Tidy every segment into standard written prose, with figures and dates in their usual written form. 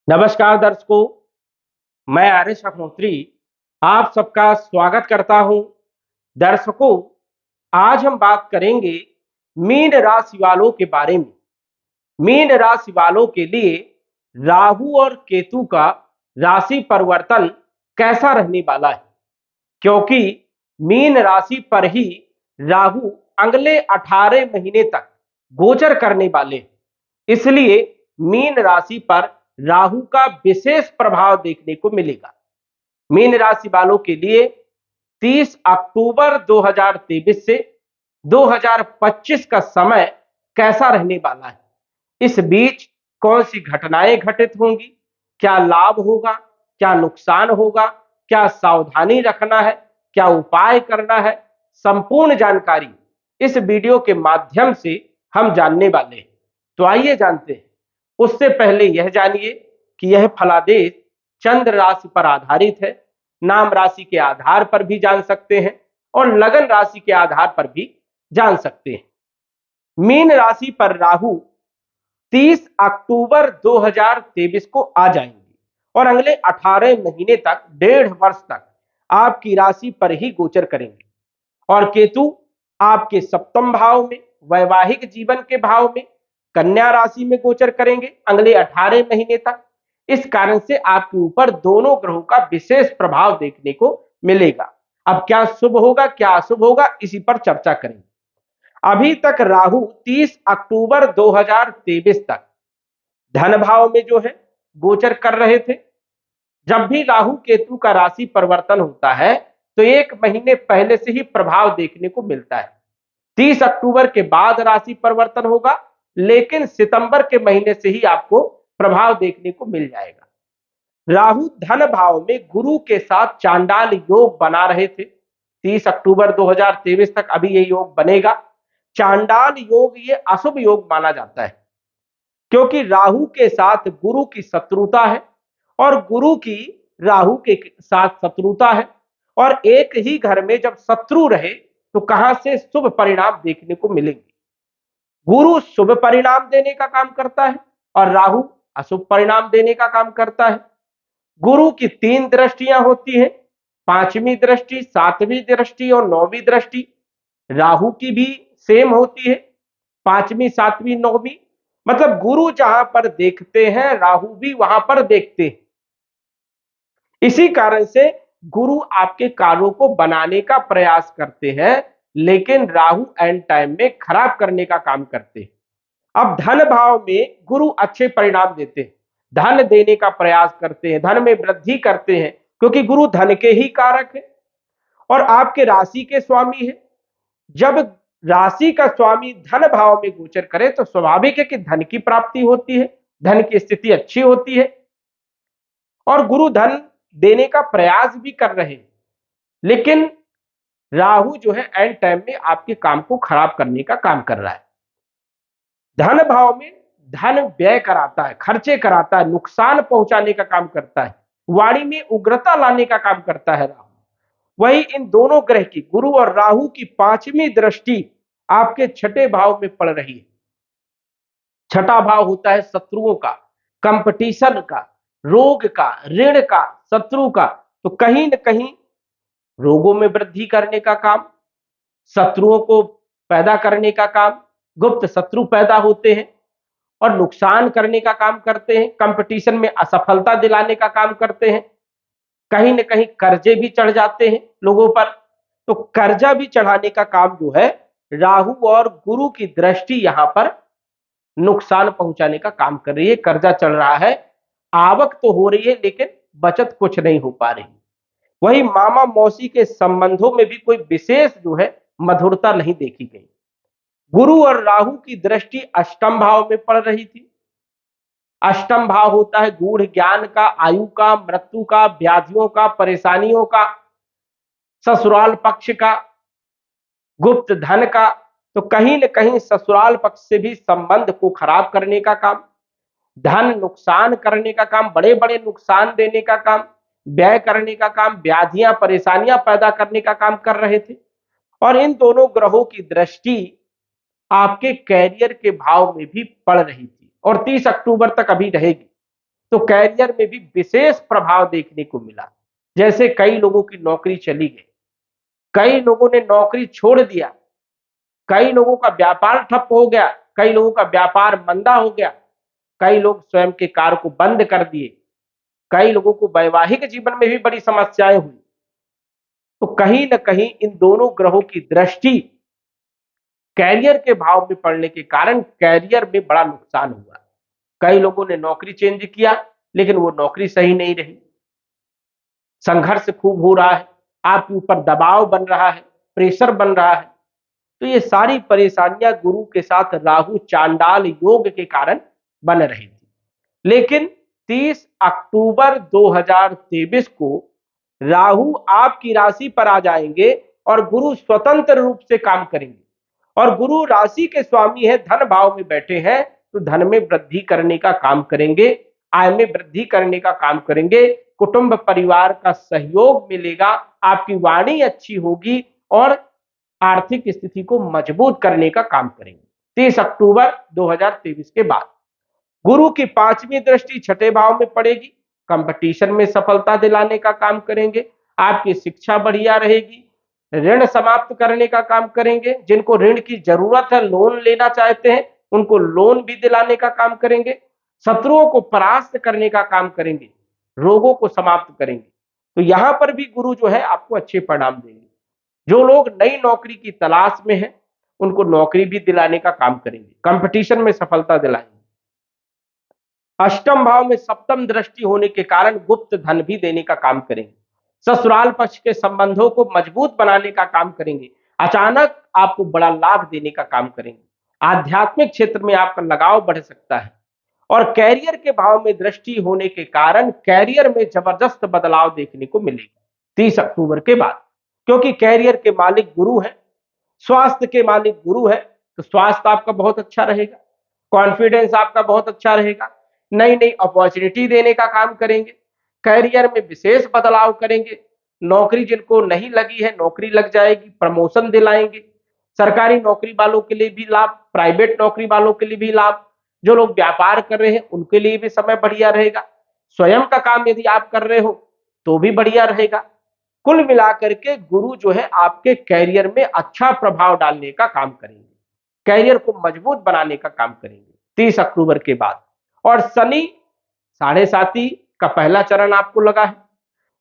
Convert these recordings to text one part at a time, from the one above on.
नमस्कार दर्शकों, मैं आरिश अग्नोत्री आप सबका स्वागत करता हूं। दर्शकों, आज हम बात करेंगे मीन राशि वालों के बारे में। मीन राशि वालों के लिए राहु और केतु का राशि परिवर्तन कैसा रहने वाला है, क्योंकि मीन राशि पर ही राहु अगले 18 महीने तक गोचर करने वाले हैं। इसलिए मीन राशि पर राहु का विशेष प्रभाव देखने को मिलेगा। मीन राशि वालों के लिए 30 अक्टूबर 2023 से 2025 का समय कैसा रहने वाला है, इस बीच कौन सी घटनाएं घटित होंगी, क्या लाभ होगा, क्या नुकसान होगा, क्या सावधानी रखना है, क्या उपाय करना है, संपूर्ण जानकारी इस वीडियो के माध्यम से हम जानने वाले हैं। तो आइए जानते हैं। उससे पहले यह जानिए कि यह फलादेश चंद्र राशि पर आधारित है। नाम राशि के आधार पर भी जान सकते हैं और लगन राशि के आधार पर भी जान सकते हैं। मीन राशि पर राहु 30 अक्टूबर 2023 को आ जाएंगे और अगले 18 महीने तक, 1.5 वर्ष तक आपकी राशि पर ही गोचर करेंगे। और केतु आपके सप्तम भाव में, वैवाहिक जीवन के भाव में, कन्या राशि में गोचर करेंगे अगले 18 महीने तक। इस कारण से आपके ऊपर दोनों ग्रहों का विशेष प्रभाव देखने को मिलेगा। अब क्या शुभ होगा, क्या अशुभ होगा, इसी पर चर्चा करेंगे। अभी तक राहु 30 अक्टूबर 2023 तक धन भाव में जो है गोचर कर रहे थे। जब भी राहु केतु का राशि परिवर्तन होता है तो 1 महीने पहले से ही प्रभाव देखने को मिलता है। 30 अक्टूबर के बाद राशि परिवर्तन होगा, लेकिन सितंबर के महीने से ही आपको प्रभाव देखने को मिल जाएगा। राहु धन भाव में गुरु के साथ चांडाल योग बना रहे थे 30 अक्टूबर 2023 तक। अभी ये योग बनेगा। चांडाल योग ये अशुभ योग माना जाता है, क्योंकि राहु के साथ गुरु की शत्रुता है और गुरु की राहु के साथ शत्रुता है। और एक ही घर में जब शत्रु रहे तो कहां से शुभ परिणाम देखने को मिलेंगे। गुरु शुभ परिणाम देने का काम करता है और राहु अशुभ परिणाम देने का काम करता है। गुरु की 3 दृष्टियां होती हैं, 5वीं दृष्टि, 7वीं दृष्टि और 9वीं दृष्टि। राहु की भी सेम होती है, 5वीं, 7वीं, 9वीं। मतलब गुरु जहां पर देखते हैं राहु भी वहां पर देखते हैं। इसी कारण से गुरु आपके कार्यों को बनाने का प्रयास करते हैं, लेकिन राहु एंड टाइम में खराब करने का काम करते हैं। अब धन भाव में गुरु अच्छे परिणाम देते हैं, धन देने का प्रयास करते हैं, धन में वृद्धि करते हैं, क्योंकि गुरु धन के ही कारक है और आपके राशि के स्वामी है। जब राशि का स्वामी धन भाव में गोचर करे तो स्वाभाविक है कि धन की प्राप्ति होती है, धन की स्थिति अच्छी होती है और गुरु धन देने का प्रयास भी कर रहे हैं। लेकिन राहु जो है एंड टाइम में आपके काम को खराब करने का काम कर रहा है। धन भाव में धन व्यय कराता है, खर्चे कराता है, नुकसान पहुंचाने का काम करता है, वाणी में उग्रता लाने का काम करता है राहु। वही इन दोनों ग्रह की, गुरु और राहु की 5वीं दृष्टि आपके 6ठे भाव में पड़ रही है। 6ठा भाव होता है शत्रुओं का, कंपटीशन का, रोग का, ऋण का, शत्रु का। तो कहीं न कहीं रोगों में वृद्धि करने का काम, शत्रुओं को पैदा करने का काम, गुप्त शत्रु पैदा होते हैं और नुकसान करने का काम करते हैं, कंपटीशन में असफलता दिलाने का काम करते हैं। कहीं न कहीं कर्जे भी चढ़ जाते हैं लोगों पर। तो कर्जा भी चढ़ाने का काम जो है राहु और गुरु की दृष्टि यहां पर नुकसान पहुंचाने का काम कर रही है। कर्जा चढ़ रहा है, आवक तो हो रही है लेकिन बचत कुछ नहीं हो पा रही। वही मामा मौसी के संबंधों में भी कोई विशेष जो है मधुरता नहीं देखी गई। गुरु और राहु की दृष्टि अष्टम भाव में पड़ रही थी। अष्टम भाव होता है गूढ़ ज्ञान का, आयु का, मृत्यु का, व्याधियों का, परेशानियों का, ससुराल पक्ष का, गुप्त धन का। तो कहीं न कहीं ससुराल पक्ष से भी संबंध को खराब करने का काम, धन नुकसान करने का काम, बड़े बड़े नुकसान देने का काम, व्यय करने का काम, व्याधियां, परेशानियां पैदा करने का काम कर रहे थे। और इन दोनों ग्रहों की दृष्टि आपके कैरियर के भाव में भी पड़ रही थी और 30 अक्टूबर तक अभी रहेगी। तो कैरियर में भी विशेष प्रभाव देखने को मिला। जैसे कई लोगों की नौकरी चली गई, कई लोगों ने नौकरी छोड़ दिया, कई लोगों का व्यापार ठप हो गया, कई लोगों का व्यापार मंदा हो गया, कई लोग स्वयं के कार्य को बंद कर दिए, कई लोगों को वैवाहिक जीवन में भी बड़ी समस्याएं हुई। तो कहीं ना कहीं इन दोनों ग्रहों की दृष्टि कैरियर के भाव में पड़ने के कारण कैरियर में बड़ा नुकसान हुआ। कई लोगों ने नौकरी चेंज किया, लेकिन वो नौकरी सही नहीं रही, संघर्ष खूब हो रहा है, आपके ऊपर दबाव बन रहा है, प्रेशर बन रहा है। तो ये सारी परेशानियां गुरु के साथ राहु चांडाल योग के कारण बन रही थी। लेकिन 30 अक्टूबर 2023 को राहु आपकी राशि पर आ जाएंगे और गुरु स्वतंत्र रूप से काम करेंगे। और गुरु राशि के स्वामी है, धन भाव में बैठे हैं, तो धन में वृद्धि करने का काम करेंगे, आय में वृद्धि करने का काम करेंगे, कुटुंब परिवार का सहयोग मिलेगा, आपकी वाणी अच्छी होगी और आर्थिक स्थिति को मजबूत करने का काम करेंगे। 30 अक्टूबर 2023 के बाद गुरु की 5वीं दृष्टि छठे भाव में पड़ेगी, कंपटीशन में सफलता दिलाने का काम करेंगे, आपकी शिक्षा बढ़िया रहेगी, ऋण समाप्त करने का काम करेंगे, जिनको ऋण की जरूरत है, लोन लेना चाहते हैं, उनको लोन भी दिलाने का काम करेंगे, शत्रुओं को परास्त करने का काम करेंगे, रोगों को समाप्त करेंगे। तो यहां पर भी गुरु जो है आपको अच्छे परिणाम देंगे। जो लोग नई नौकरी की तलाश में हैं, उनको नौकरी भी दिलाने का काम करेंगे, कंपटीशन में सफलता दिलाएंगे। अष्टम भाव में सप्तम दृष्टि होने के कारण गुप्त धन भी देने का काम करेंगे, ससुराल पक्ष के संबंधों को मजबूत बनाने का काम करेंगे, अचानक आपको बड़ा लाभ देने का काम करेंगे, आध्यात्मिक क्षेत्र में आपका लगाव बढ़ सकता है। और कैरियर के भाव में दृष्टि होने के कारण कैरियर में जबरदस्त बदलाव देखने को मिलेगा 30 अक्टूबर के बाद, क्योंकि कैरियर के मालिक गुरु है, स्वास्थ्य के मालिक गुरु है, तो स्वास्थ्य आपका बहुत अच्छा रहेगा, कॉन्फिडेंस आपका बहुत अच्छा रहेगा, नई नई अपॉर्चुनिटी देने का काम करेंगे, कैरियर में विशेष बदलाव करेंगे, नौकरी जिनको नहीं लगी है नौकरी लग जाएगी, प्रमोशन दिलाएंगे, सरकारी नौकरी वालों के लिए भी लाभ, प्राइवेट नौकरी वालों के लिए भी लाभ, जो लोग व्यापार कर रहे हैं उनके लिए भी समय बढ़िया रहेगा, स्वयं का काम यदि आप कर रहे हो तो भी बढ़िया रहेगा। कुल मिलाकर के गुरु जो है आपके कैरियर में अच्छा प्रभाव डालने का काम करेंगे, कैरियर को मजबूत बनाने का काम करेंगे 30 अक्टूबर के बाद। और शनि साढ़े साती का पहला चरण आपको लगा है,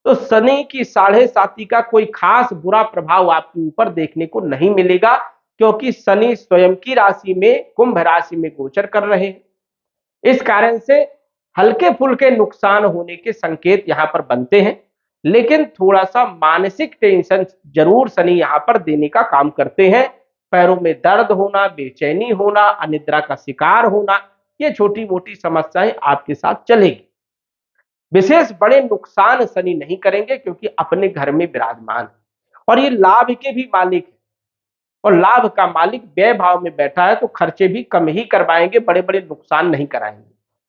तो शनि की साढ़े साती का कोई खास बुरा प्रभाव आपके ऊपर देखने को नहीं मिलेगा, क्योंकि शनि स्वयं की राशि में कुंभ राशि में गोचर कर रहे हैं। इस कारण से हल्के फुल्के नुकसान होने के संकेत यहां पर बनते हैं, लेकिन थोड़ा सा मानसिक टेंशन जरूर शनि यहां पर देने का काम करते हैं। पैरों में दर्द होना, बेचैनी होना, अनिद्रा का शिकार होना, ये छोटी मोटी समस्याएं आपके साथ चलेगी। विशेष बड़े नुकसान शनि नहीं करेंगे, क्योंकि अपने घर में विराजमान है और ये लाभ के भी मालिक है, और लाभ का मालिक व्यय भाव में बैठा है, तो खर्चे भी कम ही करवाएंगे, बड़े बड़े नुकसान नहीं कराएंगे,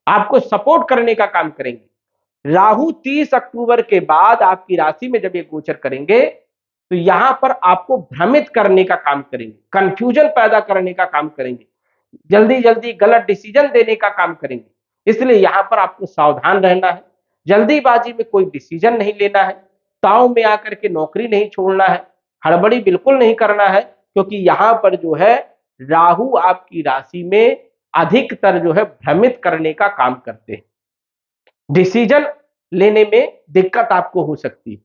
आपको सपोर्ट करने का काम करेंगे। राहु 30 अक्टूबर के बाद आपकी राशि में जब ये गोचर करेंगे, तो यहां पर आपको भ्रमित करने का काम करेंगे, कंफ्यूजन पैदा करने का काम करेंगे, जल्दी जल्दी गलत डिसीजन देने का काम करेंगे। इसलिए यहां पर आपको सावधान रहना है, जल्दीबाजी में कोई डिसीजन नहीं लेना है, ताव में आकर के नौकरी नहीं छोड़ना है, हड़बड़ी बिल्कुल नहीं करना है, क्योंकि यहां पर जो है राहु आपकी राशि में अधिकतर जो है भ्रमित करने का काम करते हैं, डिसीजन लेने में दिक्कत आपको हो सकती है।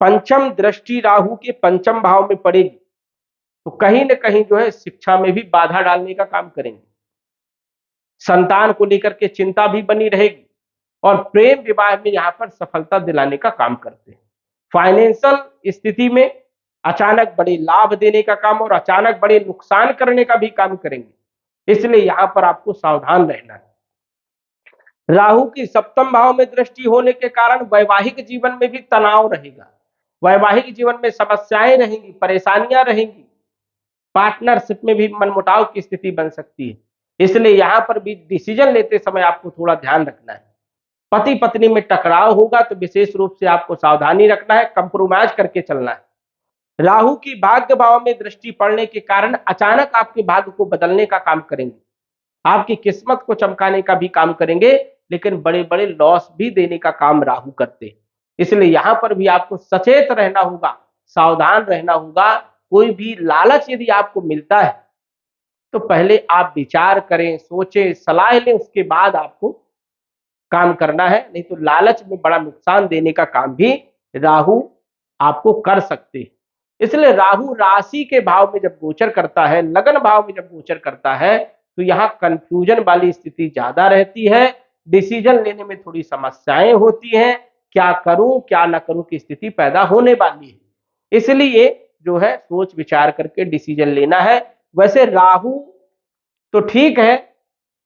पंचम दृष्टि राहु के पंचम भाव में पड़ेगी, तो कहीं ना कहीं जो है शिक्षा में भी बाधा डालने का काम करेंगे, संतान को लेकर के चिंता भी बनी रहेगी, और प्रेम विवाह में यहां पर सफलता दिलाने का काम करते हैं। फाइनेंशियल स्थिति में अचानक बड़े लाभ देने का काम और अचानक बड़े नुकसान करने का भी काम करेंगे, इसलिए यहां पर आपको सावधान रहना है। राहु की सप्तम भाव में दृष्टि होने के कारण वैवाहिक जीवन में भी तनाव रहेगा, वैवाहिक जीवन में समस्याएं रहेंगी, परेशानियां रहेंगी, पार्टनरशिप में भी मनमुटाव की स्थिति बन सकती है, इसलिए यहां पर भी डिसीजन लेते समय आपको थोड़ा ध्यान रखना है। पति पत्नी में टकराव होगा, तो विशेष रूप से आपको सावधानी रखना है, कंप्रोमाइज करके चलना है। राहु की भाग्य भाव में दृष्टि पड़ने के कारण अचानक आपके भाग्य को बदलने का काम करेंगे, आपकी किस्मत को चमकाने का भी काम करेंगे, लेकिन बड़े बड़े लॉस भी देने का काम राहु करते हैं। इसलिए यहां पर भी आपको सचेत रहना होगा, सावधान रहना होगा। कोई भी लालच यदि आपको मिलता है तो पहले आप विचार करें, सोचें, सलाह लें, उसके बाद आपको काम करना है। नहीं तो लालच में बड़ा नुकसान देने का काम भी राहु आपको कर सकते हैं। इसलिए राहु राशि के भाव में जब गोचर करता है, लगन भाव में जब गोचर करता है, तो यहाँ कंफ्यूजन वाली स्थिति ज्यादा रहती है। डिसीजन लेने में थोड़ी समस्याएं होती हैं, क्या करूं क्या ना करूं की स्थिति पैदा होने वाली है। इसलिए जो है सोच विचार करके डिसीजन लेना है। वैसे राहु तो ठीक है,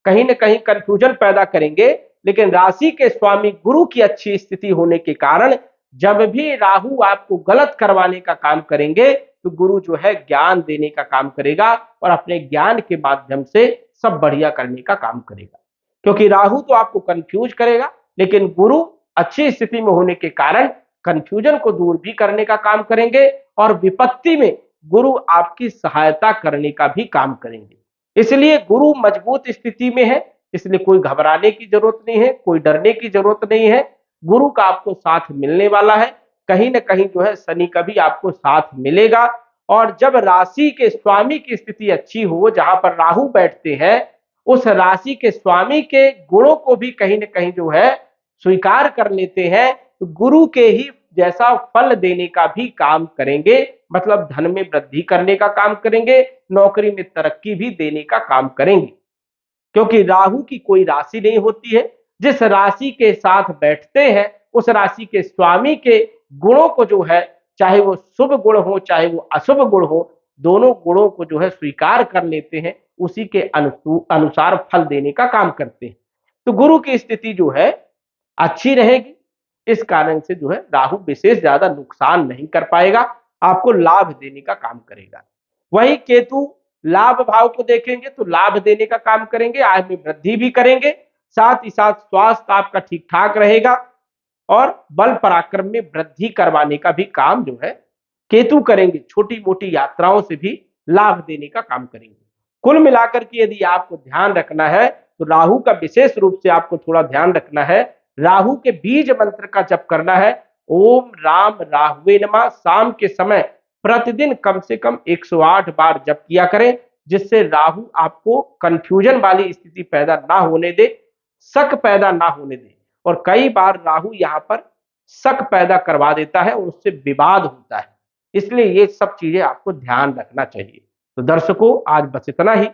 कहीं ना कहीं कंफ्यूजन पैदा करेंगे, लेकिन राशि के स्वामी गुरु की अच्छी स्थिति होने के कारण जब भी राहु आपको गलत करवाने का काम करेंगे तो गुरु जो है ज्ञान देने का काम करेगा और अपने ज्ञान के माध्यम से सब बढ़िया करने का काम करेगा। क्योंकि राहु तो आपको कंफ्यूज करेगा, लेकिन गुरु अच्छी स्थिति में होने के कारण कंफ्यूजन को दूर भी करने का काम करेंगे और विपत्ति में गुरु आपकी सहायता करने का भी काम करेंगे। इसलिए गुरु मजबूत स्थिति में है, इसलिए कोई घबराने की जरूरत नहीं है, कोई डरने की जरूरत नहीं है। गुरु का आपको साथ मिलने वाला है, कहीं ना कहीं जो है शनि का भी आपको साथ मिलेगा। और जब राशि के स्वामी की स्थिति अच्छी हो, जहां पर राहु बैठते हैं, उस राशि के स्वामी के गुणों को भी कहीं ना कहीं जो है स्वीकार कर लेते हैं, तो गुरु के ही जैसा फल देने का भी काम करेंगे। मतलब धन में वृद्धि करने का काम करेंगे, नौकरी में तरक्की भी देने का काम करेंगे। क्योंकि राहु की कोई राशि नहीं होती है, जिस राशि के साथ बैठते हैं उस राशि के स्वामी के गुणों को जो है, चाहे वो शुभ गुण हो चाहे वो अशुभ गुण हो, दोनों गुणों को जो है स्वीकार कर लेते हैं, उसी के अनुसार फल देने का काम करते हैं। तो गुरु की स्थिति जो है अच्छी रहेगी। इस कारण से जो है राहु विशेष ज्यादा नुकसान नहीं कर पाएगा, आपको लाभ देने का काम करेगा। वही केतु लाभ भाव को देखेंगे तो लाभ देने का काम करेंगे, आय में वृद्धि भी करेंगे, साथ ही साथ स्वास्थ्य आपका ठीक ठाक रहेगा और बल पराक्रम में वृद्धि करवाने का भी काम जो है केतु करेंगे। छोटी मोटी यात्राओं से भी लाभ देने का काम करेंगे। कुल मिलाकर के यदि आपको ध्यान रखना है तो राहु का विशेष रूप से आपको थोड़ा ध्यान रखना है। राहु के बीज मंत्र का जप करना है, ओम राम राहुवे नमः। शाम के समय प्रतिदिन कम से कम 108 बार जप किया करें, जिससे राहु आपको कंफ्यूजन वाली स्थिति पैदा ना होने दे, शक पैदा ना होने दे। और कई बार राहु यहाँ पर शक पैदा करवा देता है और उससे विवाद होता है। इसलिए ये सब चीजें आपको ध्यान रखना चाहिए। तो दर्शकों, आज बस इतना ही।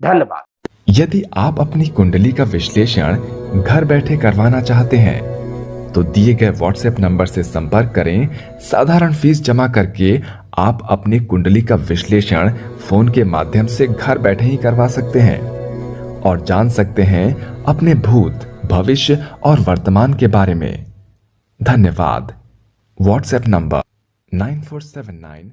धन्यवाद। यदि आप अपनी कुंडली का विश्लेषण घर बैठे करवाना चाहते हैं तो दिए गए व्हाट्सएप नंबर से संपर्क करें। साधारण फीस जमा करके आप अपनी कुंडली का विश्लेषण फोन के माध्यम से घर बैठे ही करवा सकते हैं और जान सकते हैं अपने भूत, भविष्य और वर्तमान के बारे में। धन्यवाद। WhatsApp number 9479